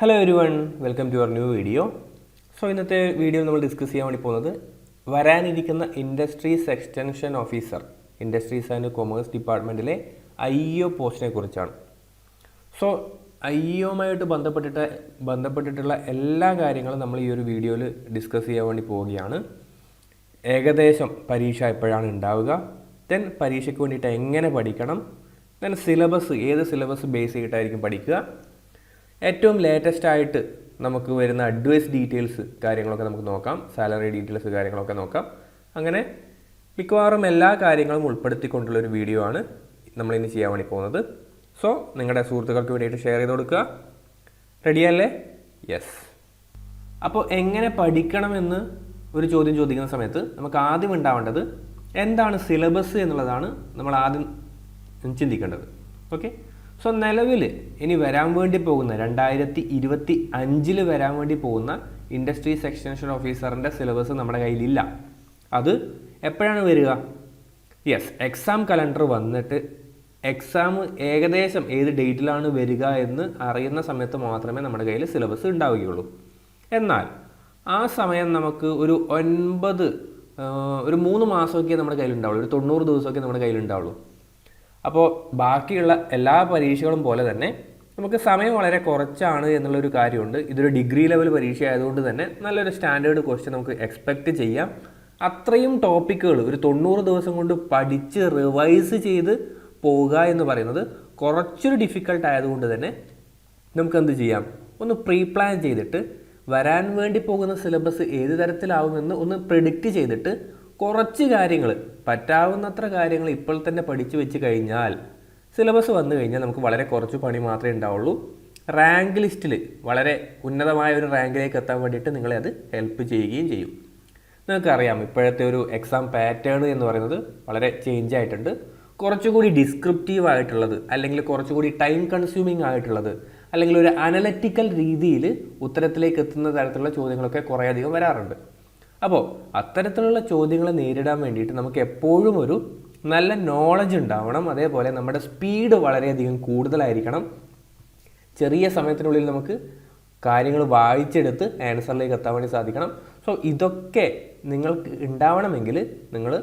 Hello everyone, welcome to your new video. ഇന്നത്തെ video നമ്മൾ discuss ചെയ്യാൻ വേണ്ടി പോകുന്നത് വരാനിരിക്കുന്ന industries extension officer, industries and commerce ഡിപ്പാർട്ട്മെൻറ്റിലെ IEO പോസ്റ്റിനെ കുറിച്ചാണ്. IEOയുമായിട്ട് ബന്ധപ്പെട്ടിട്ടുള്ള എല്ലാ കാര്യങ്ങളും നമ്മൾ ഈ ഒരു വീഡിയോയിൽ ഡിസ്കസ് ചെയ്യാൻ വേണ്ടി പോവുകയാണ്. ഏകദേശം പരീക്ഷ എപ്പോഴാണ് ഉണ്ടാവുക, ദെൻ പരീക്ഷയ്ക്ക് വേണ്ടിയിട്ട് എങ്ങനെ പഠിക്കണം, ദെൻ സിലബസ് ഏത് സിലബസ് ബേസ് ചെയ്തിട്ടായിരിക്കും പഠിക്കുക, ഏറ്റവും ലേറ്റസ്റ്റ് ആയിട്ട് നമുക്ക് വരുന്ന അഡ്വൈസ് ഡീറ്റെയിൽസ് കാര്യങ്ങളൊക്കെ നമുക്ക് നോക്കാം, സാലറി ഡീറ്റെയിൽസ് കാര്യങ്ങളൊക്കെ നോക്കാം. അങ്ങനെ മിക്കവാറും എല്ലാ കാര്യങ്ങളും ഉൾപ്പെടുത്തിക്കൊണ്ടുള്ളൊരു വീഡിയോ ആണ് നമ്മളിന്ന് ചെയ്യാൻ വേണ്ടി പോകുന്നത്. നിങ്ങളുടെ സുഹൃത്തുക്കൾക്ക് വേണ്ടിയിട്ട് ഷെയർ ചെയ്ത് കൊടുക്കുക. റെഡിയല്ലേ? യെസ്. അപ്പോൾ എങ്ങനെ പഠിക്കണമെന്ന് ഒരു ചോദ്യം ചോദിക്കുന്ന സമയത്ത് നമുക്ക് ആദ്യം ഉണ്ടാവേണ്ടത് എന്താണ് സിലബസ് എന്നുള്ളതാണ് നമ്മൾ ആദ്യം ചിന്തിക്കേണ്ടത്. ഓക്കെ, നിലവിൽ ഇനി വരാൻ വേണ്ടി പോകുന്ന 2025 വരാൻ വേണ്ടി പോകുന്ന ഇൻഡസ്ട്രീസ് എക്സ്റ്റൻഷൻ ഓഫീസറിൻ്റെ സിലബസ് നമ്മുടെ കയ്യിലില്ല. അത് എപ്പോഴാണ് വരിക? യെസ്, എക്സാം കലണ്ടർ വന്നിട്ട് എക്സാം ഏകദേശം ഏത് ഡേറ്റിലാണ് വരിക എന്ന് അറിയുന്ന സമയത്ത് മാത്രമേ നമ്മുടെ കയ്യിൽ സിലബസ് ഉണ്ടാവുകയുള്ളൂ. എന്നാൽ ആ സമയം നമുക്ക് ഒരു 3 മാസമൊക്കെ നമ്മുടെ കയ്യിലുണ്ടാവുള്ളൂ, ഒരു 90 ദിവസമൊക്കെ നമ്മുടെ കയ്യിലുണ്ടാവുള്ളൂ. അപ്പോൾ ബാക്കിയുള്ള എല്ലാ പരീക്ഷകളും പോലെ തന്നെ നമുക്ക് സമയം വളരെ കുറച്ചാണ് എന്നുള്ളൊരു കാര്യമുണ്ട്. ഇതൊരു ഡിഗ്രി ലെവൽ പരീക്ഷ ആയതുകൊണ്ട് തന്നെ നല്ലൊരു സ്റ്റാൻഡേർഡ് ക്വസ്റ്റ്യൻ നമുക്ക് എക്സ്പെക്റ്റ് ചെയ്യാം. അത്രയും ടോപ്പിക്കുകൾ ഒരു 90 ദിവസം കൊണ്ട് പഠിച്ച് റിവൈസ് ചെയ്ത് പോവുക എന്ന് പറയുന്നത് കുറച്ചൊരു ഡിഫിക്കൽട്ട് ആയതുകൊണ്ട് തന്നെ നമുക്ക് എന്ത് ചെയ്യാം, ഒന്ന് പ്രീ പ്ലാൻ ചെയ്തിട്ട് വരാൻ വേണ്ടി പോകുന്ന സിലബസ് ഏത് തരത്തിലാവുമെന്ന് ഒന്ന് പ്രെഡിക്റ്റ് ചെയ്തിട്ട് കുറച്ച് കാര്യങ്ങൾ, പറ്റാവുന്നത്ര കാര്യങ്ങൾ ഇപ്പോൾ തന്നെ പഠിച്ചു വെച്ച് കഴിഞ്ഞാൽ സിലബസ് വന്നു കഴിഞ്ഞാൽ നമുക്ക് വളരെ കുറച്ച് പണി മാത്രമേ ഉണ്ടാവുള്ളൂ. റാങ്ക് ലിസ്റ്റിൽ വളരെ ഉന്നതമായ ഒരു റാങ്കിലേക്ക് എത്താൻ വേണ്ടിയിട്ട് നിങ്ങളെ അത് ഹെൽപ്പ് ചെയ്യുകയും ചെയ്യും. നിങ്ങൾക്കറിയാം, ഇപ്പോഴത്തെ ഒരു എക്സാം പാറ്റേൺ എന്ന് പറയുന്നത് വളരെ ചേഞ്ച് ആയിട്ടുണ്ട്. കുറച്ചുകൂടി ഡിസ്ക്രിപ്റ്റീവ് ആയിട്ടുള്ളത്, അല്ലെങ്കിൽ കുറച്ചുകൂടി ടൈം കൺസ്യൂമിങ് ആയിട്ടുള്ളത്, അല്ലെങ്കിൽ ഒരു അനലറ്റിക്കൽ രീതിയിൽ ഉത്തരത്തിലേക്ക് എത്തുന്ന തരത്തിലുള്ള ചോദ്യങ്ങളൊക്കെ കുറേയധികം വരാറുണ്ട്. അപ്പോൾ അത്തരത്തിലുള്ള ചോദ്യങ്ങളെ നേരിടാൻ വേണ്ടിയിട്ട് നമുക്ക് എപ്പോഴും ഒരു നല്ല നോളജ് ഉണ്ടാവണം. അതേപോലെ നമ്മുടെ സ്പീഡ് വളരെയധികം കൂടുതലായിരിക്കണം. ചെറിയ സമയത്തിനുള്ളിൽ നമുക്ക് കാര്യങ്ങൾ വായിച്ചെടുത്ത് ആൻസറിലേക്ക് എത്താൻ വേണ്ടി സാധിക്കണം. ഇതൊക്കെ നിങ്ങൾക്ക് ഉണ്ടാവണമെങ്കിൽ നിങ്ങൾ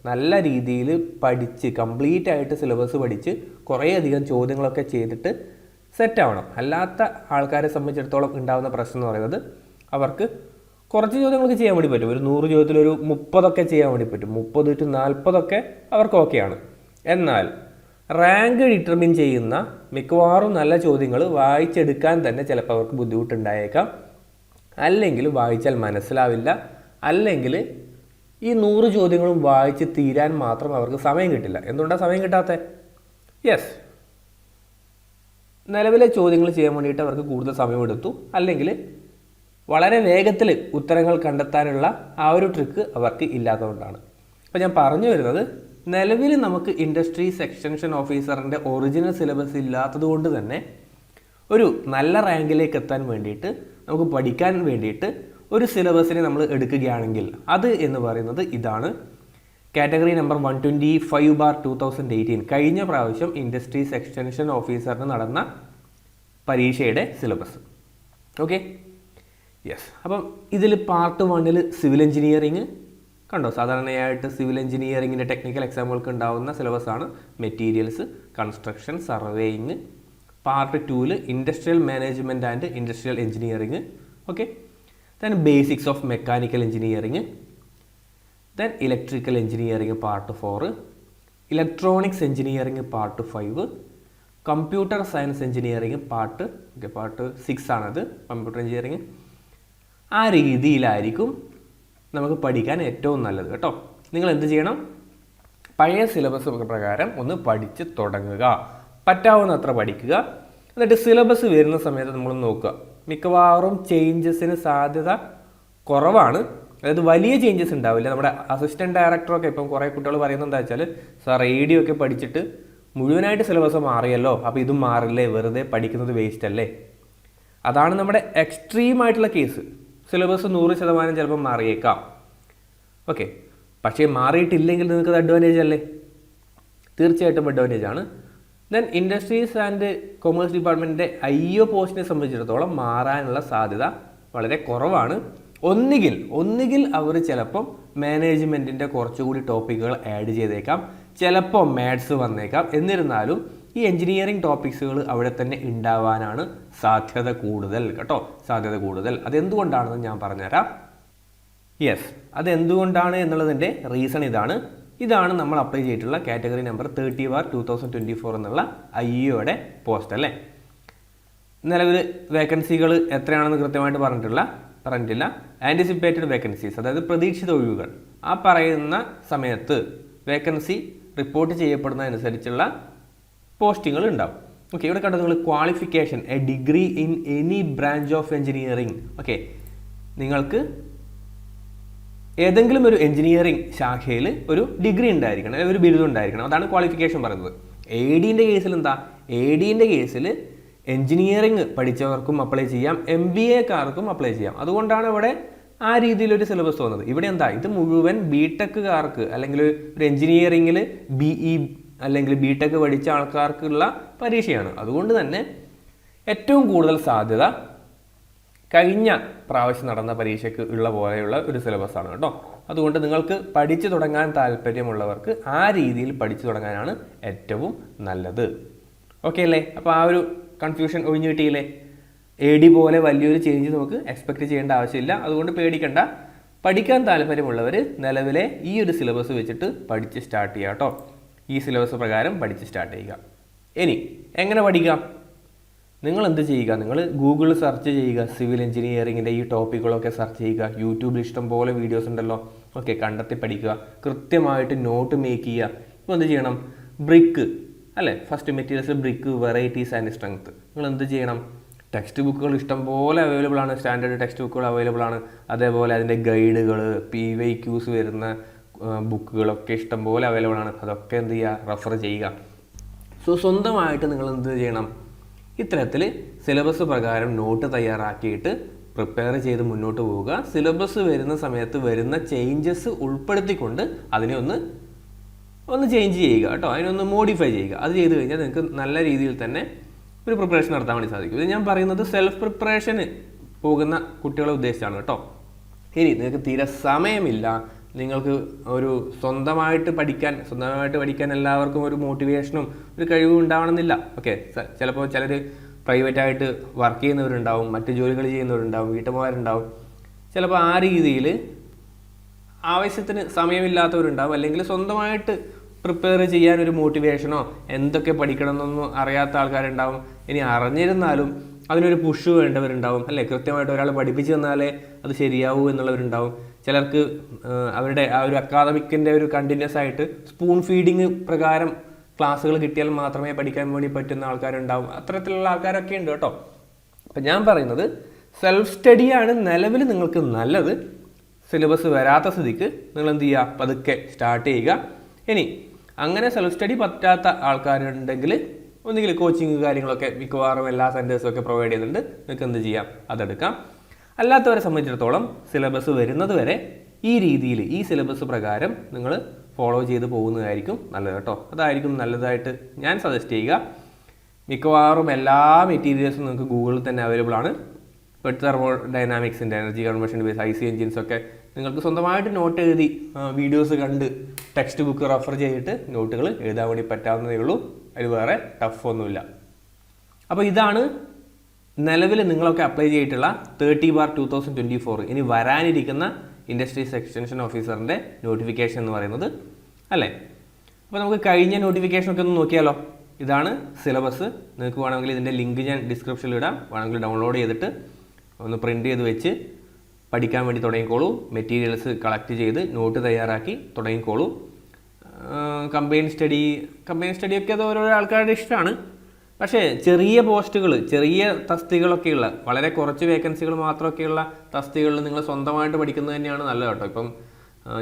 നല്ല രീതിയിൽ പഠിച്ച് കംപ്ലീറ്റ് ആയിട്ട് സിലബസ് പഠിച്ച് കുറേയധികം ചോദ്യങ്ങളൊക്കെ ചെയ്തിട്ട് സെറ്റ് ആവണം. അല്ലാത്ത ആൾക്കാരെ സംബന്ധിച്ചിടത്തോളം ഉണ്ടാകുന്ന പ്രശ്നം എന്ന് പറയുന്നത് അവർക്ക് കുറച്ച് ചോദ്യങ്ങൾക്ക് ചെയ്യാൻ വേണ്ടി പറ്റും. ഒരു 100 ചോദ്യത്തിൽ ഒരു 30 ചെയ്യാൻ വേണ്ടി പറ്റും. 30 to 40 അവർക്ക് ഓക്കെയാണ്. എന്നാൽ റാങ്ക് ഡിറ്റർമിൻ ചെയ്യുന്ന മിക്കവാറും നല്ല ചോദ്യങ്ങൾ വായിച്ചെടുക്കാൻ തന്നെ ചിലപ്പോൾ അവർക്ക് ബുദ്ധിമുട്ടുണ്ടായേക്കാം. അല്ലെങ്കിൽ വായിച്ചാൽ മനസ്സിലാവില്ല, അല്ലെങ്കിൽ ഈ 100 ചോദ്യങ്ങളും വായിച്ച് തീരാൻ മാത്രം അവർക്ക് സമയം കിട്ടില്ല. എന്തുകൊണ്ടാണ് സമയം കിട്ടാത്തത്? യെസ്, നിലവിലെ ചോദ്യങ്ങൾ ചെയ്യാൻ വേണ്ടിയിട്ട് അവർക്ക് കൂടുതൽ സമയമെടുത്തു, അല്ലെങ്കിൽ വളരെ വേഗത്തിൽ ഉത്തരങ്ങൾ കണ്ടെത്താനുള്ള ആ ഒരു ട്രിക്ക് അവർക്ക് ഇല്ലാത്തതുകൊണ്ടാണ്. അപ്പോൾ ഞാൻ പറഞ്ഞു വരുന്നത്, നിലവിൽ നമുക്ക് ഇൻഡസ്ട്രീസ് എക്സ്റ്റൻഷൻ ഓഫീസറിൻ്റെ ഒറിജിനൽ സിലബസ് ഇല്ലാത്തത് കൊണ്ട് തന്നെ ഒരു നല്ല റാങ്കിലേക്ക് എത്താൻ വേണ്ടിയിട്ട് നമുക്ക് പഠിക്കാൻ വേണ്ടിയിട്ട് ഒരു സിലബസിനെ നമ്മൾ എടുക്കുകയാണെങ്കിൽ അത് എന്ന് പറയുന്നത് ഇതാണ്. കാറ്റഗറി നമ്പർ 125/2018 കഴിഞ്ഞ പ്രാവശ്യം ഇൻഡസ്ട്രീസ് എക്സ്റ്റൻഷൻ ഓഫീസറിന് നടന്ന പരീക്ഷയുടെ സിലബസ്. Okay, yes. അപ്പം ഇതിൽ പാർട്ട് 1 സിവിൽ എഞ്ചിനീയറിങ് കണ്ടോ. സാധാരണയായിട്ട് സിവിൽ എഞ്ചിനീയറിങ്ങിൻ്റെ ടെക്നിക്കൽ എക്സാമുകൾക്ക് ഉണ്ടാകുന്ന സിലബസാണ് materials, construction, surveying. Part 2 industrial management and industrial engineering. Okay, then basics of mechanical engineering, then electrical engineering part 4, electronics engineering part 5, computer science engineering part 6 ആണത്, computer engineering. ആ രീതിയിലായിരിക്കും നമുക്ക് പഠിക്കാൻ ഏറ്റവും നല്ലത് കേട്ടോ. നിങ്ങൾ എന്ത് ചെയ്യണം? പഴയ സിലബസ് പ്രകാരം ഒന്ന് പഠിച്ച് തുടങ്ങുക, പറ്റാവുന്നത്ര പഠിക്കുക. എന്നിട്ട് സിലബസ് വരുന്ന സമയത്ത് നമ്മൾ നോക്കുക, മിക്കവാറും ചേഞ്ചസിന് സാധ്യത കുറവാണ്. അതായത് വലിയ ചേഞ്ചസ് ഉണ്ടാവില്ല. നമ്മുടെ അസിസ്റ്റൻറ്റ് ഡയറക്ടറൊക്കെ ഇപ്പം കുറേ കുട്ടികൾ പറയുന്നത് എന്താ വെച്ചാൽ, സാർ റേഡിയോ ഒക്കെ പഠിച്ചിട്ട് മുഴുവനായിട്ട് സിലബസ് മാറിയല്ലോ, അപ്പോൾ ഇതും മാറില്ലേ, വെറുതെ പഠിക്കുന്നത് വേസ്റ്റ് അല്ലേ? അതാണ് നമ്മുടെ എക്സ്ട്രീം ആയിട്ടുള്ള കേസ്. സിലബസ് 100% ചിലപ്പോൾ മാറിയേക്കാം. ഓക്കെ, പക്ഷേ മാറിയിട്ടില്ലെങ്കിൽ നിങ്ങൾക്കത് അഡ്വാൻറ്റേജ് അല്ലേ? തീർച്ചയായിട്ടും അഡ്വാൻറ്റേജ് ആണ്. ദെൻ ഇൻഡസ്ട്രീസ് ആൻഡ് കൊമേഴ്സ് ഡിപ്പാർട്ട്മെൻറ്റിൻ്റെ IO പോസ്റ്റിനെ സംബന്ധിച്ചിടത്തോളം മാറാനുള്ള സാധ്യത വളരെ കുറവാണ്. ഒന്നുകിൽ അവർ ചിലപ്പം മാനേജ്മെൻറ്റിൻ്റെ കുറച്ചുകൂടി ടോപ്പിക്കുകൾ ആഡ് ചെയ്തേക്കാം, ചിലപ്പോൾ മാത്സ് വന്നേക്കാം. എന്നിരുന്നാലും ഈ എൻജിനീയറിംഗ് ടോപ്പിക്സുകൾ അവിടെ തന്നെ ഉണ്ടാവാനാണ് സാധ്യത കൂടുതൽ കേട്ടോ, സാധ്യത കൂടുതൽ. അതെന്തുകൊണ്ടാണെന്ന് ഞാൻ പറഞ്ഞുതരാം. യെസ്, അതെന്തുകൊണ്ടാണ് എന്നുള്ളതിൻ്റെ റീസൺ ഇതാണ് നമ്മൾ അപ്ലൈ ചെയ്തിട്ടുള്ള കാറ്റഗറി നമ്പർ 30/2024 എന്നുള്ള IOയുടെ പോസ്റ്റ് അല്ലേ. നിലവിൽ വേക്കൻസികൾ എത്രയാണെന്ന് കൃത്യമായിട്ട് പറഞ്ഞിട്ടില്ല. ആൻറ്റിസിപ്പേറ്റഡ് വേക്കൻസീസ്, അതായത് പ്രതീക്ഷിത ഒഴിവുകൾ, ആ പറയുന്ന സമയത്ത് വേക്കൻസി റിപ്പോർട്ട് ചെയ്യപ്പെടുന്നതനുസരിച്ചുള്ള പോസ്റ്റിങ്ങൾ ഉണ്ടാവും. ഓക്കെ, ഇവിടെ കണ്ടത് നിങ്ങൾ qualification A degree in any branch of engineering. Okay, നിങ്ങൾക്ക് ഏതെങ്കിലും ഒരു എഞ്ചിനീയറിംഗ് ശാഖയിൽ ഒരു ഡിഗ്രി ഉണ്ടായിരിക്കണം, അല്ലെങ്കിൽ ഒരു ബിരുദം ഉണ്ടായിരിക്കണം. അതാണ് ക്വാളിഫിക്കേഷൻ പറയുന്നത്. ADൻ്റെ കേസിൽ എന്താ? ADൻ്റെ കേസിൽ എഞ്ചിനീയറിംഗ് പഠിച്ചവർക്കും അപ്ലൈ ചെയ്യാം, MBAക്കാർക്കും അപ്ലൈ ചെയ്യാം. അതുകൊണ്ടാണ് ഇവിടെ ആ രീതിയിലൊരു സിലബസ് വന്നത്. ഇവിടെ എന്താ, ഇത് മുഴുവൻ BTechകാർക്ക് അല്ലെങ്കിൽ ഒരു എഞ്ചിനീയറിംഗിൽ BE അല്ലെങ്കിൽ BTech പഠിച്ച ആൾക്കാർക്കുള്ള പരീക്ഷയാണ്. അതുകൊണ്ട് തന്നെ ഏറ്റവും കൂടുതൽ സാധ്യത കഴിഞ്ഞ പ്രാവശ്യം നടന്ന പരീക്ഷയ്ക്ക് ഉള്ള പോലെയുള്ള ഒരു സിലബസാണ് കേട്ടോ. അതുകൊണ്ട് നിങ്ങൾക്ക് പഠിച്ചു തുടങ്ങാൻ താല്പര്യമുള്ളവർക്ക് ആ രീതിയിൽ പഠിച്ചു തുടങ്ങാനാണ് ഏറ്റവും നല്ലത്. ഓക്കെ അല്ലേ? അപ്പോൾ ആ ഒരു കൺഫ്യൂഷൻ ഒഴിഞ്ഞു കിട്ടിയില്ലേ? AD പോലെ വലിയൊരു ചേഞ്ച് നമുക്ക് എക്സ്പെക്റ്റ് ചെയ്യേണ്ട ആവശ്യമില്ല. അതുകൊണ്ട് പേടിക്കണ്ട. പഠിക്കാൻ താല്പര്യമുള്ളവർ നിലവിലെ ഈ ഒരു സിലബസ് വെച്ചിട്ട് പഠിച്ച് സ്റ്റാർട്ട് ചെയ്യുക കേട്ടോ. ഈ സിലബസ് പ്രകാരം പഠിച്ച് സ്റ്റാർട്ട് ചെയ്യുക. ഇനി എങ്ങനെ പഠിക്കാം? നിങ്ങൾ എന്ത് ചെയ്യുക? നിങ്ങൾ ഗൂഗിളിൽ സെർച്ച് ചെയ്യുക, സിവിൽ എഞ്ചിനീയറിങ്ങിൻ്റെ ഈ ടോപ്പിക്കുകളൊക്കെ സെർച്ച് ചെയ്യുക. യൂട്യൂബിൽ ഇഷ്ടം പോലെ വീഡിയോസ് ഉണ്ടല്ലോ, ഓക്കെ, കണ്ടെത്തി പഠിക്കുക. കൃത്യമായിട്ട് നോട്ട് മേക്ക് ചെയ്യുക. ഇപ്പോൾ എന്ത് ചെയ്യണം? ബ്രിക്ക് അല്ലേ, first materials, brick, varieties and strength. നിങ്ങൾ എന്ത് ചെയ്യണം? ടെക്സ്റ്റ് ബുക്കുകൾ ഇഷ്ടം പോലെ അവൈലബിൾ ആണ്, സ്റ്റാൻഡേർഡ് ടെക്സ്റ്റ് ബുക്കുകൾ അവൈലബിൾ ആണ്. അതേപോലെ അതിൻ്റെ ഗൈഡുകൾ, PYQs വരുന്ന ബുക്കുകളൊക്കെ ഇഷ്ടം പോലെ അവൈലബിൾ ആണ്. അതൊക്കെ എന്ത് ചെയ്യുക? റെഫർ ചെയ്യുക. സോ സ്വന്തമായിട്ട് നിങ്ങൾ എന്ത് ചെയ്യണം? ഇത്തരത്തിൽ സിലബസ് പ്രകാരം നോട്ട് തയ്യാറാക്കിയിട്ട് പ്രിപ്പയർ ചെയ്ത് മുന്നോട്ട് പോവുക. സിലബസ് വരുന്ന സമയത്ത് വരുന്ന ചേഞ്ചസ് ഉൾപ്പെടുത്തിക്കൊണ്ട് അതിനെ ഒന്ന് ചേഞ്ച് ചെയ്യുക കേട്ടോ, അതിനൊന്ന് മോഡിഫൈ ചെയ്യുക. അത് ചെയ്ത് കഴിഞ്ഞാൽ നിങ്ങൾക്ക് നല്ല രീതിയിൽ തന്നെ ഒരു പ്രിപ്പറേഷൻ നടത്താൻ വേണ്ടി സാധിക്കും. ഇത് ഞാൻ പറയുന്നത് സെൽഫ് പ്രിപ്പറേഷന് പോകുന്ന കുട്ടികളെ ഉദ്ദേശിച്ചാണ് കേട്ടോ. ഇനി നിങ്ങൾക്ക് തീരെ സമയമില്ല, നിങ്ങൾക്ക് ഒരു സ്വന്തമായിട്ട് പഠിക്കാൻ എല്ലാവർക്കും ഒരു മോട്ടിവേഷനും ഒരു കഴിവും ഉണ്ടാവണമെന്നില്ല. ഓക്കെ, ചിലപ്പോൾ ചിലർ പ്രൈവറ്റായിട്ട് വർക്ക് ചെയ്യുന്നവരുണ്ടാവും, മറ്റ് ജോലികൾ ചെയ്യുന്നവരുണ്ടാവും, വീട്ടമ്മമാരുണ്ടാവും. ചിലപ്പോൾ ആ രീതിയിൽ ആവശ്യത്തിന് സമയമില്ലാത്തവരുണ്ടാവും, അല്ലെങ്കിൽ സ്വന്തമായിട്ട് പ്രിപ്പയർ ചെയ്യാൻ ഒരു മോട്ടിവേഷനോ എന്തൊക്കെ പഠിക്കണമെന്നൊന്നും അറിയാത്ത ആൾക്കാരുണ്ടാവും. ഇനി അറിഞ്ഞിരുന്നാലും അതിനൊരു പുഷ് വേണ്ടവരുണ്ടാവും അല്ലേ. കൃത്യമായിട്ട് ഒരാൾ പഠിപ്പിച്ചു തന്നാലേ അത് ശരിയാവൂ എന്നുള്ളവരുണ്ടാവും. ചിലർക്ക് അവരുടെ ആ ഒരു അക്കാദമിക്കിൻ്റെ ഒരു കണ്ടിന്യൂസ് ആയിട്ട് സ്പൂൺ ഫീഡിങ് പ്രകാരം ക്ലാസ്സുകൾ കിട്ടിയാൽ മാത്രമേ പഠിക്കാൻ വേണ്ടി പറ്റുന്ന ആൾക്കാരുണ്ടാവും. അത്തരത്തിലുള്ള ആൾക്കാരൊക്കെ ഉണ്ട് കേട്ടോ. അപ്പം ഞാൻ പറയുന്നത് സെൽഫ് സ്റ്റഡിയാണ് നിലവിൽ നിങ്ങൾക്ക് നല്ലത്. സിലബസ് വരാത്ത സ്ഥിതിക്ക് നിങ്ങൾ എന്ത് ചെയ്യുക? പതുക്കെ സ്റ്റാർട്ട് ചെയ്യുക. ഇനി അങ്ങനെ സെൽഫ് സ്റ്റഡി പറ്റാത്ത ആൾക്കാരുണ്ടെങ്കിൽ ഒന്നുകിൽ കോച്ചിങ് കാര്യങ്ങളൊക്കെ മിക്കവാറും എല്ലാ സെൻറ്റേഴ്സും ഒക്കെ പ്രൊവൈഡ് ചെയ്യുന്നുണ്ട്. നിങ്ങൾക്ക് എന്ത് ചെയ്യാം? അതെടുക്കാം. അല്ലാത്തവരെ സംബന്ധിച്ചിടത്തോളം സിലബസ് വരുന്നത് വരെ ഈ രീതിയിൽ ഈ സിലബസ് പ്രകാരം നിങ്ങൾ ഫോളോ ചെയ്ത് പോകുന്നതായിരിക്കും നല്ലത് കേട്ടോ. അതായിരിക്കും നല്ലതായിട്ട് ഞാൻ സജസ്റ്റ് ചെയ്യുക. മിക്കവാറും എല്ലാ മെറ്റീരിയൽസും നിങ്ങൾക്ക് ഗൂഗിളിൽ തന്നെ അവൈലബിൾ ആണ്. ഇപ്പോൾ തെർമോഡൈനാമിക്സിൻ്റെ, എനർജി കൺവേർഷൻ ബേസ്, IC എഞ്ചിൻസൊക്കെ നിങ്ങൾക്ക് സ്വന്തമായിട്ട് നോട്ട് എഴുതി വീഡിയോസ് കണ്ട് ടെക്സ്റ്റ് ബുക്ക് റെഫർ ചെയ്തിട്ട് നോട്ടുകൾ എഴുതാൻ വേണ്ടി പറ്റാവുന്നതേ ഉള്ളൂ. അതിൽ വേറെ ടഫ് ഒന്നുമില്ല. അപ്പോൾ ഇതാണ് നിലവിൽ നിങ്ങളൊക്കെ അപ്ലൈ ചെയ്തിട്ടുള്ള 30/2024 ഇനി വരാനിരിക്കുന്ന ഇൻഡസ്ട്രീസ് എക്സ്റ്റൻഷൻ ഓഫീസറിൻ്റെ നോട്ടിഫിക്കേഷൻ എന്ന് പറയുന്നത് അല്ലേ. അപ്പോൾ നമുക്ക് കഴിഞ്ഞ നോട്ടിഫിക്കേഷനൊക്കെ ഒന്ന് നോക്കിയാലോ. ഇതാണ് സിലബസ്. നിങ്ങൾക്ക് വേണമെങ്കിൽ ഇതിൻ്റെ ലിങ്ക് ഞാൻ ഡിസ്ക്രിപ്ഷനിൽ ഇടാം. വേണമെങ്കിൽ ഡൗൺലോഡ് ചെയ്തിട്ട് ഒന്ന് പ്രിൻ്റ് ചെയ്ത് വെച്ച് പഠിക്കാൻ വേണ്ടി തുടങ്ങിക്കോളൂ. മെറ്റീരിയൽസ് കളക്ട് ചെയ്ത് നോട്ട് തയ്യാറാക്കി തുടങ്ങിക്കോളൂ. കമ്പൈൻ സ്റ്റഡിയൊക്കെ അത് ഓരോരോ ആൾക്കാരുടെ ഇഷ്ടമാണ്. പക്ഷേ ചെറിയ പോസ്റ്റുകൾ, ചെറിയ തസ്തികളൊക്കെയുള്ള, വളരെ കുറച്ച് വേക്കൻസികൾ മാത്രമൊക്കെയുള്ള തസ്തികളിൽ നിങ്ങൾ സ്വന്തമായിട്ട് പഠിക്കുന്നത് തന്നെയാണ് നല്ലത് കേട്ടോ. ഇപ്പം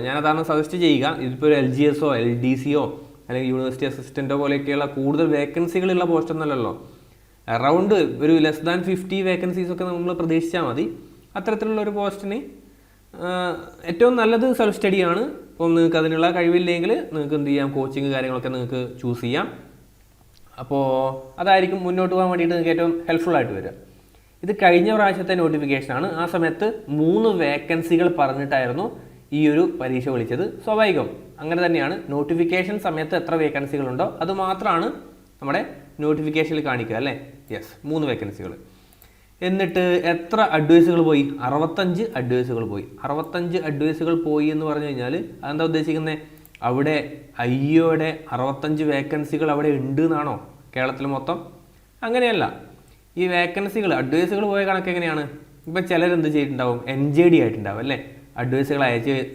ഞാനതാണ് സജസ്റ്റ് ചെയ്യുക. ഇതിപ്പോൾ ഒരു LGSോ LDCയോ അല്ലെങ്കിൽ യൂണിവേഴ്സിറ്റി അസിസ്റ്റൻറ്റോ പോലെയൊക്കെയുള്ള കൂടുതൽ വേക്കൻസികളുള്ള പോസ്റ്റ് ഒന്നല്ലല്ലോ. അറൗണ്ട് ഒരു ലെസ് ദാൻ 50 വേക്കൻസീസൊക്കെ നമ്മൾ പ്രതീക്ഷിച്ചാൽ മതി. അത്തരത്തിലുള്ള ഒരു പോസ്റ്റിന് ഏറ്റവും നല്ലത് സെൽഫ് സ്റ്റഡിയാണ്. അപ്പോൾ നിങ്ങൾക്ക് അതിനുള്ള കഴിവില്ലെങ്കിൽ നിങ്ങൾക്ക് എന്ത് ചെയ്യാം? കോച്ചിങ് കാര്യങ്ങളൊക്കെ നിങ്ങൾക്ക് ചൂസ് ചെയ്യാം. അപ്പോൾ അതായിരിക്കും മുന്നോട്ട് പോകാൻ വേണ്ടിയിട്ട് നിങ്ങൾക്ക് ഏറ്റവും ഹെൽപ്ഫുൾ ആയിട്ട് വരിക. ഇത് കഴിഞ്ഞ പ്രാവശ്യത്തെ നോട്ടിഫിക്കേഷനാണ്. ആ സമയത്ത് 3 വേക്കൻസികൾ പറഞ്ഞിട്ടായിരുന്നു ഈ ഒരു പരീക്ഷ വിളിച്ചത്. സ്വാഭാവികം അങ്ങനെ തന്നെയാണ്. നോട്ടിഫിക്കേഷൻ സമയത്ത് എത്ര വേക്കൻസികളുണ്ടോ അത് മാത്രമാണ് നമ്മുടെ നോട്ടിഫിക്കേഷനിൽ കാണിക്കുക അല്ലേ. യെസ്, 3 വേക്കൻസികൾ. എന്നിട്ട് എത്ര അഡ്വൈസുകൾ പോയി? 65 അഡ്വൈസുകൾ പോയി. 65 അഡ്വൈസുകൾ പോയി എന്ന് പറഞ്ഞു കഴിഞ്ഞാൽ അതെന്താ ഉദ്ദേശിക്കുന്നത്? അവിടെ IOയുടെ 65 വേക്കൻസികൾ അവിടെ ഉണ്ട് എന്നാണോ കേരളത്തിൽ മൊത്തം? അങ്ങനെയല്ല. ഈ വേക്കൻസികൾ അഡ്വൈസുകൾ പോയ കണക്ക് എങ്ങനെയാണ്? ഇപ്പം ചിലരെന്ത് ചെയ്തിട്ടുണ്ടാവും? NJD ആയിട്ടുണ്ടാവും അല്ലേ. അഡ്വൈസുകൾ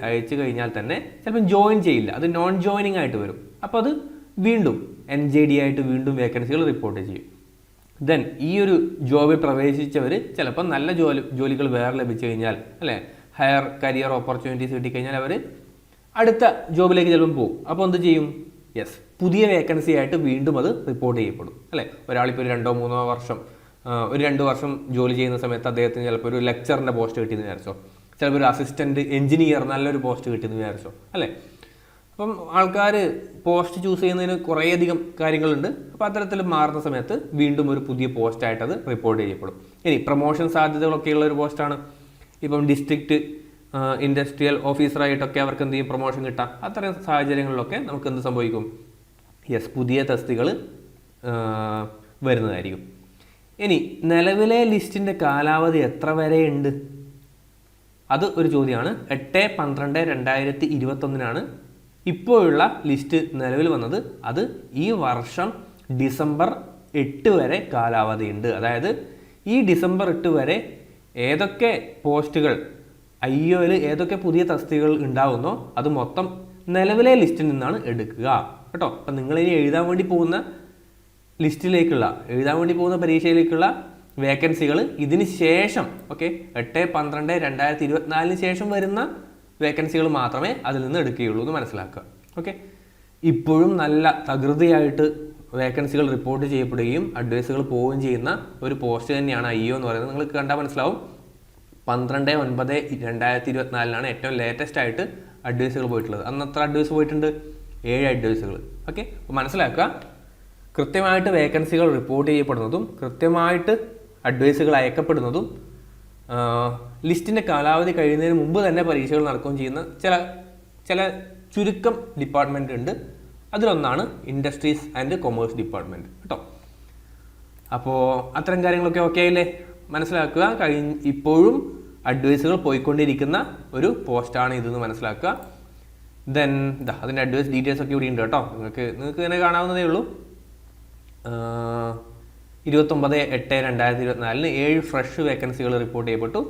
അയച്ചു കഴിഞ്ഞാൽ തന്നെ ചിലപ്പം ജോയിൻ ചെയ്യില്ല, അത് നോൺ ജോയിനിങ് ആയിട്ട് വരും. അപ്പോൾ അത് വീണ്ടും NJD ആയിട്ട് വീണ്ടും വേക്കൻസികൾ റിപ്പോർട്ട് ചെയ്യും. ദെൻ ഈ ഒരു ജോബിൽ പ്രവേശിച്ചവർ ചിലപ്പോൾ നല്ല ജോലികൾ വേറെ ലഭിച്ചു കഴിഞ്ഞാൽ അല്ലേ, ഹയർ കരിയർ ഓപ്പർച്യൂണിറ്റീസ് കിട്ടിക്കഴിഞ്ഞാൽ അവർ അടുത്ത ജോബിലേക്ക് ചിലപ്പം പോകും. അപ്പോൾ എന്ത് ചെയ്യും? യെസ്, പുതിയ വേക്കൻസി ആയിട്ട് വീണ്ടും അത് റിപ്പോർട്ട് ചെയ്യപ്പെടും അല്ലേ. ഒരാളിപ്പോൾ ഒരു 2-3 വർഷം ഒരു 2 വർഷം ജോലി ചെയ്യുന്ന സമയത്ത് അദ്ദേഹത്തിന് ചിലപ്പോൾ ഒരു ലെക്ചറിൻ്റെ പോസ്റ്റ് കിട്ടിയെന്ന് വിചാരിച്ചോ, ചിലപ്പോൾ ഒരു അസിസ്റ്റൻറ്റ് എഞ്ചിനീയർ നല്ലൊരു പോസ്റ്റ് കിട്ടിയെന്ന് വിചാരിച്ചോ അല്ലേ. അപ്പം ആൾക്കാർ പോസ്റ്റ് ചൂസ് ചെയ്യുന്നതിന് കുറേയധികം കാര്യങ്ങളുണ്ട്. അപ്പോൾ അത്തരത്തിൽ മാറുന്ന സമയത്ത് വീണ്ടും ഒരു പുതിയ പോസ്റ്റായിട്ട് അത് റിപ്പോർട്ട് ചെയ്യപ്പെടും. ഇനി പ്രൊമോഷൻ സാധ്യതകളൊക്കെയുള്ള ഒരു പോസ്റ്റാണ്. ഇപ്പം ഡിസ്ട്രിക്റ്റ് ഇൻഡസ്ട്രിയൽ ഓഫീസറായിട്ടൊക്കെ അവർക്ക് എന്ത് ചെയ്യും? പ്രൊമോഷൻ കിട്ടാം. അത്തരം സാഹചര്യങ്ങളിലൊക്കെ നമുക്ക് എന്ത് സംഭവിക്കും? യെസ്, പുതിയ തസ്തികൾ വരുന്നതായിരിക്കും. ഇനി നിലവിലെ ലിസ്റ്റിൻ്റെ കാലാവധി എത്ര വരെ ഉണ്ട്? അത് ഒരു ചോദ്യമാണ്. 8/12/2021 ഇപ്പോഴുള്ള ലിസ്റ്റ് നിലവിൽ വന്നത്. അത് ഈ വർഷം ഡിസംബർ 8 വരെ കാലാവധിയുണ്ട്. അതായത് ഈ ഡിസംബർ 8 വരെ ഏതൊക്കെ പോസ്റ്റുകൾ IOയിൽ ഏതൊക്കെ പുതിയ തസ്തികകൾ ഉണ്ടാവുന്നോ അത് മൊത്തം നിലവിലെ ലിസ്റ്റിൽ നിന്നാണ് എടുക്കുക കേട്ടോ. അപ്പം നിങ്ങളിനി എഴുതാൻ വേണ്ടി പോകുന്ന പരീക്ഷയിലേക്കുള്ള വേക്കൻസികൾ ഇതിന് ശേഷം 8/12/2024 ശേഷം വരുന്ന വേക്കൻസികൾ മാത്രമേ അതിൽ നിന്ന് എടുക്കുകയുള്ളൂ എന്ന് മനസ്സിലാക്കുക. ഓക്കെ, ഇപ്പോഴും നല്ല തകൃതിയായിട്ട് വേക്കൻസികൾ റിപ്പോർട്ട് ചെയ്യപ്പെടുകയും അഡ്വൈസുകൾ പോവുകയും ചെയ്യുന്ന ഒരു പോസ്റ്റ് തന്നെയാണ് IO എന്ന് പറയുന്നത്. നിങ്ങൾക്ക് കണ്ടാൽ മനസ്സിലാവും. 12/9/2024 ഏറ്റവും ലേറ്റസ്റ്റ് ആയിട്ട് അഡ്വൈസുകൾ പോയിട്ടുള്ളത്. അന്ന് എത്ര അഡ്വൈസ് പോയിട്ടുണ്ട്? 7 അഡ്വൈസുകൾ. ഓക്കെ, അപ്പോൾ മനസ്സിലാക്കുക, കൃത്യമായിട്ട് വേക്കൻസികൾ റിപ്പോർട്ട് ചെയ്യപ്പെടുന്നതും കൃത്യമായിട്ട് അഡ്വൈസുകൾ അയക്കപ്പെടുന്നതും ലിസ്റ്റിൻ്റെ കാലാവധി കഴിയുന്നതിന് മുമ്പ് തന്നെ പരീക്ഷകൾ നടക്കുകയും ചെയ്യുന്ന ചില ചുരുക്കം ഡിപ്പാർട്ട്മെൻ്റ് ഉണ്ട്. അതിലൊന്നാണ് ഇൻഡസ്ട്രീസ് ആൻഡ് കൊമേഴ്സ് ഡിപ്പാർട്ട്മെൻറ്റ് കേട്ടോ. അപ്പോൾ അത്തരം കാര്യങ്ങളൊക്കെ ഓക്കെ ആയില്ലേ? മനസ്സിലാക്കുക. ഇപ്പോഴും അഡ്വൈസുകൾ പോയിക്കൊണ്ടിരിക്കുന്ന ഒരു പോസ്റ്റാണ് ഇതെന്ന് മനസ്സിലാക്കുക. ദെൻ അതിൻ്റെ അഡ്വൈസ് ഡീറ്റെയിൽസ് ഒക്കെ ഇവിടെ ഉണ്ട് കേട്ടോ. നിങ്ങൾക്ക് തന്നെ കാണാവുന്നതേ ഉള്ളൂ. 29/8/2024 7 ഫ്രഷ് വേക്കൻസികൾ റിപ്പോർട്ട് ചെയ്യപ്പെട്ടു.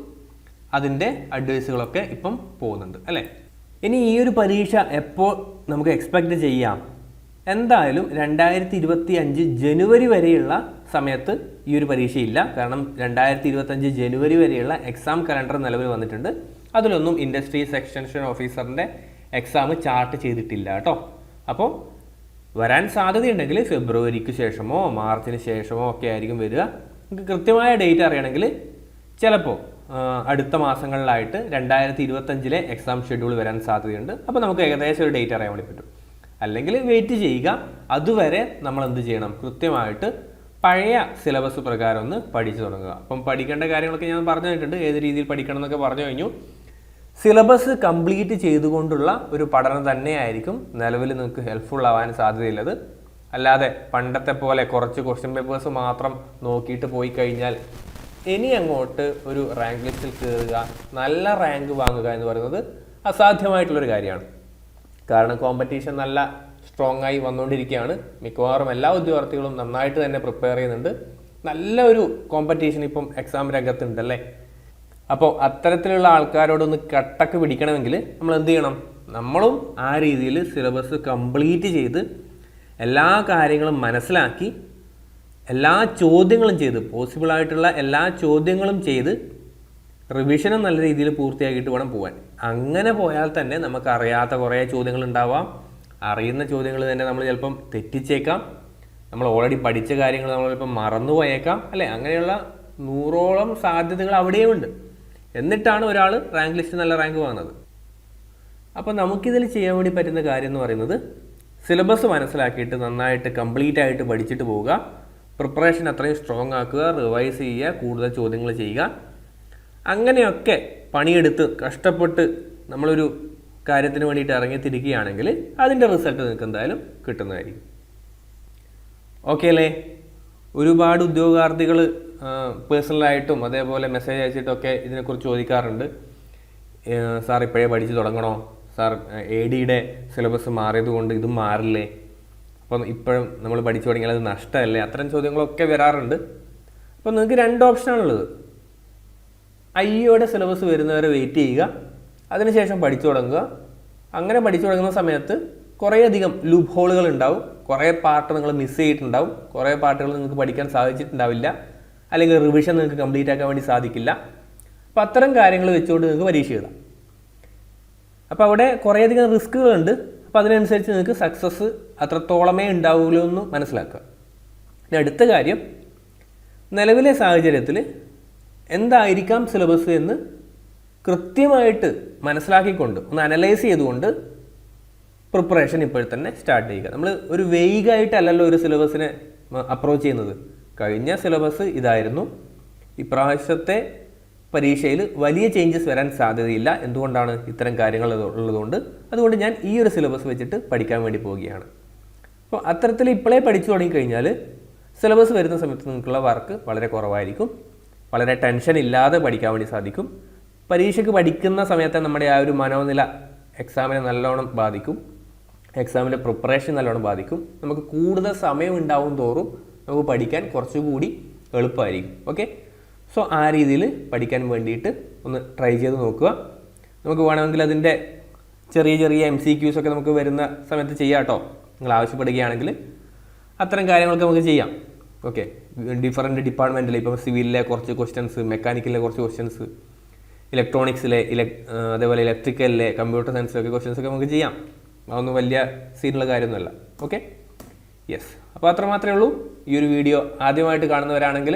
അതിൻ്റെ അഡ്വൈസുകളൊക്കെ ഇപ്പം പോകുന്നുണ്ട് അല്ലേ. ഇനി ഈ ഒരു പരീക്ഷ എപ്പോൾ നമുക്ക് എക്സ്പെക്റ്റ് ചെയ്യാം? എന്തായാലും 2025 ജനുവരി വരെയുള്ള സമയത്ത് ഈ ഒരു പരീക്ഷയില്ല. കാരണം 2025 ജനുവരി വരെയുള്ള എക്സാം കലണ്ടർ നിലവിൽ വന്നിട്ടുണ്ട്. അതിലൊന്നും ഇൻഡസ്ട്രീസ് എക്സ്റ്റൻഷൻ ഓഫീസറിൻ്റെ എക്സാം ചാർട്ട് ചെയ്തിട്ടില്ല കേട്ടോ. അപ്പോൾ വരാൻ സാധ്യതയുണ്ടെങ്കിൽ ഫെബ്രുവരിക്ക് ശേഷമോ മാർച്ചിന് ശേഷമോ ഒക്കെ ആയിരിക്കും വരിക. നമുക്ക് കൃത്യമായ ഡേറ്റ് അറിയണമെങ്കിൽ ചിലപ്പോൾ അടുത്ത മാസങ്ങളിലായിട്ട് 2025 എക്സാം ഷെഡ്യൂൾ വരാൻ സാധ്യതയുണ്ട്. അപ്പോൾ നമുക്ക് ഏകദേശം ഒരു ഡേറ്റ് അറിയാൻ വേണ്ടി പറ്റും. അല്ലെങ്കിൽ വെയിറ്റ് ചെയ്യുക. അതുവരെ നമ്മൾ എന്ത് ചെയ്യണം? കൃത്യമായിട്ട് പഴയ സിലബസ് പ്രകാരം ഒന്ന് പഠിച്ചു തുടങ്ങുക. അപ്പം പഠിക്കേണ്ട കാര്യങ്ങളൊക്കെ ഞാൻ പറഞ്ഞു തന്നിട്ടുണ്ട്, ഏത് രീതിയിൽ പഠിക്കണം എന്നൊക്കെ പറഞ്ഞു കഴിഞ്ഞു. സിലബസ് കംപ്ലീറ്റ് ചെയ്തുകൊണ്ടുള്ള ഒരു പഠനം തന്നെയായിരിക്കും നിലവിൽ നിങ്ങൾക്ക് ഹെൽപ്ഫുൾ ആവാൻ സാധ്യതയുള്ളത്. അല്ലാതെ പണ്ടത്തെ പോലെ കുറച്ച് ക്വസ്റ്റ്യൻ പേപ്പേഴ്സ് മാത്രം നോക്കിയിട്ട് പോയി കഴിഞ്ഞാൽ ഇനി അങ്ങോട്ട് ഒരു റാങ്ക് ലിസ്റ്റിൽ കയറുക, നല്ല റാങ്ക് വാങ്ങുക എന്ന് പറയുന്നത് അസാധ്യമായിട്ടുള്ളൊരു കാര്യമാണ്. കാരണം കോമ്പറ്റീഷൻ നല്ല സ്ട്രോങ് ആയി വന്നുകൊണ്ടിരിക്കുകയാണ്. മിക്കവാറും എല്ലാ ഉദ്യോഗാർത്ഥികളും നന്നായിട്ട് തന്നെ പ്രിപ്പയർ ചെയ്യുന്നുണ്ട്. നല്ല ഒരു കോമ്പറ്റീഷൻ ഇപ്പം എക്സാം രംഗത്തുണ്ടല്ലേ. അപ്പോൾ അത്തരത്തിലുള്ള ആൾക്കാരോടൊന്ന് കട്ടക്ക് പിടിക്കണമെങ്കിൽ നമ്മൾ എന്ത് ചെയ്യണം? നമ്മളും ആ രീതിയിൽ സിലബസ് കംപ്ലീറ്റ് ചെയ്ത് എല്ലാ കാര്യങ്ങളും മനസ്സിലാക്കി എല്ലാ ചോദ്യങ്ങളും ചെയ്ത് പോസിബിളായിട്ടുള്ള എല്ലാ ചോദ്യങ്ങളും ചെയ്ത് റിവിഷനും നല്ല രീതിയിൽ പൂർത്തിയാക്കിയിട്ട് വേണം പോകാൻ. അങ്ങനെ പോയാൽ തന്നെ നമുക്ക് അറിയാത്ത കുറേ ചോദ്യങ്ങൾ ഉണ്ടാവാം. അറിയുന്ന ചോദ്യങ്ങൾ തന്നെ നമ്മൾ ചിലപ്പം തെറ്റിച്ചേക്കാം. നമ്മൾ ഓൾറെഡി പഠിച്ച കാര്യങ്ങൾ നമ്മൾ ചിലപ്പം മറന്നുപോയേക്കാം അല്ലേ. അങ്ങനെയുള്ള 100ഓളം സാധ്യതകൾ അവിടെയുമുണ്ട്. എന്നിട്ടാണ് ഒരാൾ റാങ്ക് ലിസ്റ്റ് നല്ല റാങ്ക് വാങ്ങുന്നത്. അപ്പോൾ നമുക്കിതിൽ ചെയ്യാൻ വേണ്ടി പറ്റുന്ന കാര്യം എന്ന് പറയുന്നത് സിലബസ് മനസ്സിലാക്കിയിട്ട് നന്നായിട്ട് കംപ്ലീറ്റ് ആയിട്ട് പഠിച്ചിട്ട് പോവുക. പ്രിപ്പറേഷൻ അത്രയും സ്ട്രോങ് ആക്കുക, റിവൈസ് ചെയ്യുക, കൂടുതൽ ചോദ്യങ്ങൾ ചെയ്യുക. അങ്ങനെയൊക്കെ പണിയെടുത്ത് കഷ്ടപ്പെട്ട് നമ്മളൊരു കാര്യത്തിന് വേണ്ടിയിട്ട് ഇറങ്ങിത്തിരിക്കുകയാണെങ്കിൽ അതിൻ്റെ റിസൾട്ട് നിങ്ങൾക്ക് എന്തായാലും കിട്ടുന്നതായിരിക്കും. ഓക്കെ അല്ലേ? ഒരുപാട് ഉദ്യോഗാർത്ഥികൾ പേഴ്സണലായിട്ടും അതേപോലെ മെസ്സേജ് അയച്ചിട്ടൊക്കെ ഇതിനെക്കുറിച്ച് ചോദിക്കാറുണ്ട്. സാർ ഇപ്പോഴേ പഠിച്ച് തുടങ്ങണോ? സാർ ADയുടെ സിലബസ് മാറിയത് കൊണ്ട് ഇതും മാറില്ലേ? അപ്പം ഇപ്പോഴും നമ്മൾ പഠിച്ചു തുടങ്ങിയാൽ അത് നഷ്ടമല്ലേ? അത്തരം ചോദ്യങ്ങളൊക്കെ വരാറുണ്ട്. അപ്പോൾ നിങ്ങൾക്ക് 2 ഓപ്ഷനാണുള്ളത്. IEയുടെ സിലബസ് വരുന്നവരെ വെയിറ്റ് ചെയ്യുക, അതിനുശേഷം പഠിച്ചു തുടങ്ങുക. അങ്ങനെ പഠിച്ചു തുടങ്ങുന്ന സമയത്ത് കുറേയധികം ലൂപ്പ് ഹോളുകൾ ഉണ്ടാവും, കുറേ പാർട്ട് നിങ്ങൾ മിസ് ചെയ്തിട്ടുണ്ടാവും, കുറേ പാർട്ടുകൾ നിങ്ങൾക്ക് പഠിക്കാൻ സാധിച്ചിട്ടുണ്ടാവില്ല, അല്ലെങ്കിൽ റിവിഷൻ നിങ്ങൾക്ക് കംപ്ലീറ്റ് ആക്കാൻ വേണ്ടി സാധിക്കില്ല. അപ്പോൾ അത്തരം കാര്യങ്ങൾ വെച്ചുകൊണ്ട് നിങ്ങൾക്ക് പരീക്ഷ എഴുതാം. അപ്പോൾ അവിടെ കുറേയധികം റിസ്കുകളുണ്ട്. അപ്പോൾ അതിനനുസരിച്ച് നിങ്ങൾക്ക് സക്സസ് അത്രത്തോളമേ ഉണ്ടാവുകയുള്ളൂ എന്ന് മനസ്സിലാക്കുക. ഇനി അടുത്ത കാര്യം, നിലവിലെ സാഹചര്യത്തിൽ എന്തായിരിക്കാം സിലബസ് എന്ന് കൃത്യമായിട്ട് മനസ്സിലാക്കിക്കൊണ്ട് ഒന്ന് അനലൈസ് ചെയ്തുകൊണ്ട് പ്രിപ്പറേഷൻ ഇപ്പോഴും തന്നെ സ്റ്റാർട്ട് ചെയ്യുക. നമ്മൾ ഒരു വെയ്ഗായിട്ടല്ലല്ലോ ഒരു സിലബസിനെ അപ്രോച്ച് ചെയ്യുന്നത്. കഴിഞ്ഞ സിലബസ് ഇതായിരുന്നു, ഇപ്രാവശ്യത്തെ പരീക്ഷയിൽ വലിയ ചേഞ്ചസ് വരാൻ സാധ്യതയില്ല. എന്തുകൊണ്ടാണ്? ഇത്തരം കാര്യങ്ങൾ ഉള്ളതുകൊണ്ട്. അതുകൊണ്ട് ഞാൻ ഈ ഒരു സിലബസ് വെച്ചിട്ട് പഠിക്കാൻ വേണ്ടി പോവുകയാണ്. അപ്പോൾ അത്തരത്തിൽ ഇപ്പോഴേ പഠിച്ചു തുടങ്ങിക്കഴിഞ്ഞാൽ സിലബസ് വരുന്ന സമയത്ത് നിങ്ങൾക്കുള്ള വർക്ക് വളരെ കുറവായിരിക്കും, വളരെ ടെൻഷൻ ഇല്ലാതെ പഠിക്കാൻ വേണ്ടി സാധിക്കും. പരീക്ഷയ്ക്ക് പഠിക്കുന്ന സമയത്ത് നമ്മുടെ ആ ഒരു മനോനില എക്സാമിനെ നല്ലോണം ബാധിക്കും, എക്സാമിൻ്റെ പ്രിപ്പറേഷൻ നല്ലോണം ബാധിക്കും. നമുക്ക് കൂടുതൽ സമയം ഉണ്ടാവും തോറും നമുക്ക് പഠിക്കാൻ കുറച്ചുകൂടി എളുപ്പമായിരിക്കും. ഓക്കെ, സോ ആ രീതിയിൽ പഠിക്കാൻ വേണ്ടിയിട്ട് ഒന്ന് ട്രൈ ചെയ്ത് നോക്കുക. നമുക്ക് വേണമെങ്കിൽ അതിൻ്റെ ചെറിയ ചെറിയ MCQs ഒക്കെ നമുക്ക് വരുന്ന സമയത്ത് ചെയ്യാം കേട്ടോ. നിങ്ങൾ ആവശ്യപ്പെടുകയാണെങ്കിൽ അത്തരം കാര്യങ്ങളൊക്കെ നമുക്ക് ചെയ്യാം. ഓക്കെ, ഡിഫറൻറ്റ് ഡിപ്പാർട്ട്മെൻറ്റിൽ ഇപ്പോൾ സിവിലിലെ കുറച്ച് ക്വസ്റ്റ്യൻസ്, മെക്കാനിക്കലിലെ കുറച്ച് ക്വസ്റ്റ്യൻസ്, ഇലക്ട്രോണിക്സിലെ അതേപോലെ ഇലക്ട്രിക്കലിലെ, കമ്പ്യൂട്ടർ സയൻസിലൊക്കെ ക്വസ്റ്റ്യൻസ് ഒക്കെ നമുക്ക് ചെയ്യാം. അതൊന്നും വലിയ സീനുള്ള കാര്യമൊന്നുമല്ല. Okay, yes. അപ്പോൾ അത്ര മാത്രമേ ഉള്ളൂ. ഈ ഒരു വീഡിയോ ആദ്യമായിട്ട് കാണുന്നവരാണെങ്കിൽ,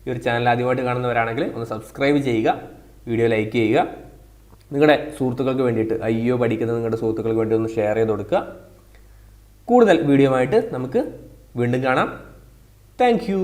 ഈ ഒരു ചാനൽ ആദ്യമായിട്ട് കാണുന്നവരാണെങ്കിൽ ഒന്ന് സബ്സ്ക്രൈബ് ചെയ്യുക, വീഡിയോ ലൈക്ക് ചെയ്യുക, നിങ്ങളുടെ സുഹൃത്തുക്കൾക്ക് വേണ്ടിയിട്ട് IEO പഠിക്കുന്ന നിങ്ങളുടെ സുഹൃത്തുക്കൾക്ക് വേണ്ടി ഒന്ന് ഷെയർ ചെയ്ത് കൊടുക്കുക. കൂടുതൽ വീഡിയോ ആയിട്ട് നമുക്ക് വീണ്ടും കാണാം. Thank you.